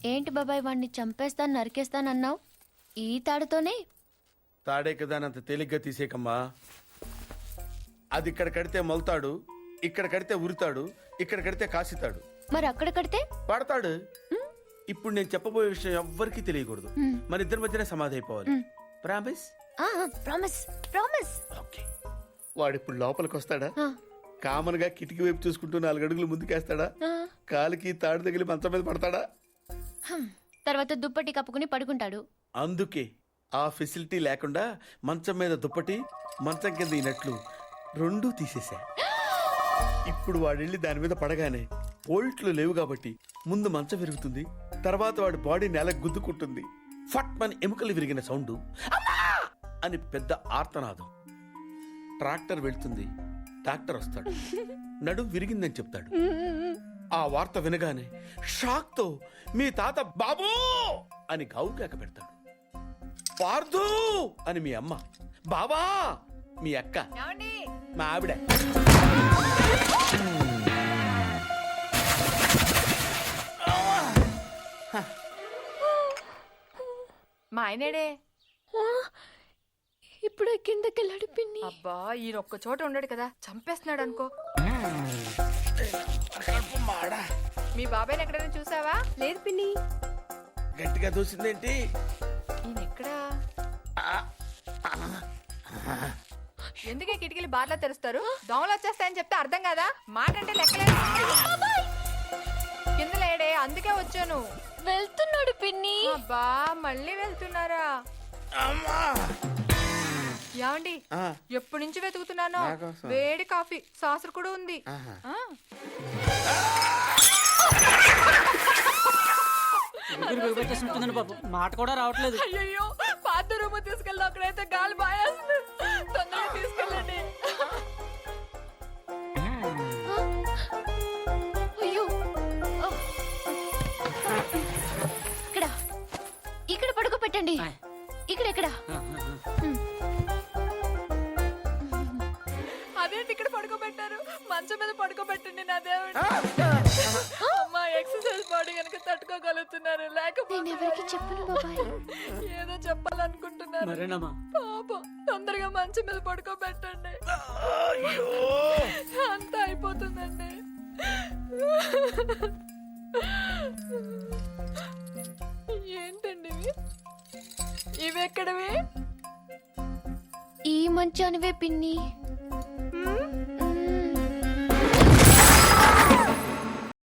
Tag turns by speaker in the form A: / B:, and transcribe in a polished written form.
A: ఏంటి బాబాయ్ వాడిని చంపేస్తాను నరికేస్తానన్నావు? ఈ తాడుతోనే?
B: తాడే కదా అంత తేలిగ్గా తీసేకమ్మా. అది ఇక్కడ కడితే మొలతాడు, ఇక్కడ కడితే ఉరితాడు, ఇక్కడ కడితే కాసితాడు.
A: మరి అక్కడ కడితే
B: పడతాడు. ఇప్పుడు నేను చెప్పబోయే విషయం ఎవ్వరికీ తెలియకూడదు. మన ఇద్దరి మధ్యనే సమాధి అయిపోవాలి. ప్రామిస్?
A: Promise promise.
B: ఓకే. వాడు ఇప్పుడు లోపలికి వస్తాడా? కామన్ గా కిటికీ వైపు చూసుకుంటూ 4 అడుగులు ముందుకేస్తాడా? కాలికి తాడు తగిలి మంచం మీద పడతాడా?
A: తర్వాత దుప్పటి కప్పుకుని పడుకుంటాడు.
B: అందుకే ఆ ఫెసిలిటీ లేకుండా మంచం మీద దుప్పటి, మంచం కింద ఈ నట్లు రెండూ తీసేశా. ఇప్పుడు వాడెళ్ళి దాని మీద పడగానే బోల్ట్లు లేవు కాబట్టి ముందు మంచం విరుగుతుంది, తర్వాత వాడి బాడీ నేల గుద్దుకుంటుంది. ఫట్ మన ఎముకలు విరిగిన సౌండ్, అని పెద్ద ఆర్తనాదం. ట్రాక్టర్ వెళ్తుంది, డాక్టర్ వస్తాడు, నడుం విరిగిందని చెప్తాడు. ఆ వార్త వినగానే షాక్ తో మీ తాత బాబూ అని గావు కేక పెడతాడు. పార్దు అని మీ అమ్మ, బాబా మీ అక్క, మా ఆవిడ.
C: మా ఆయనేడే?
A: ఇప్పుడు కిందకెళ్ళాడు పిన్ని.
C: అబ్బా ఈయన ఒక్క చోట ఉండడు కదా, చంపేస్తున్నాడు అనుకో. మీ బాబాయ్ని ఎక్కడైనా చూసావా?
A: లేదు పిన్ని.
B: గట్టిగా దూసిందేంటి?
C: ఈయన ఎక్కడా? ఎందుకే కిటికీలు బార్లా తెరుస్తారు? దోమలు వచ్చేస్తాయని చెప్తే అర్థం కదా? మాట అంటే లెక్కలేదు. కింద లేడే, అందుకే వచ్చాను.
A: వెళ్తున్నాడు పిన్ని.
C: అబ్బా మళ్ళీ వెళ్తున్నారా? యాండి ఎప్పటి నుంచి వెతుకుతున్నానో వేడి కాఫీ, సాసర్ కూడా ఉంది.
D: మాట కూడా రావట్లేదు.
C: అయ్యో పాత రూమ్ తీసుకెళ్ళి అక్కడైతే గాలి బాయేస్తుంది. తొందరగా తీసుకెళ్ళండి.
A: అయ్యో ఇక్కడ పడుకోబెట్టండి. ఇక్కడ
C: అదేంటి ఇక్కడ పడుకోబెట్టారు? మంచం మీద పడుకోబెట్టండి నా దేవుడు. అమ్మా ఎక్సర్సైజ్ బాడీ కనుక తట్టుకోగలుగుతున్నారు, లేకపోతే
A: ఎవరికి చెప్పను బాబాయ్.
C: ఏదో చెప్పాలనుకుంటున్నారు. పాపం తొందరగా మంచం మీద పడుకోబెట్టండి. అంతా అయిపోతుందండి. ఏంటండి ఇవి ఎక్కడవి?
A: ఈ మంచానివే పిన్ని.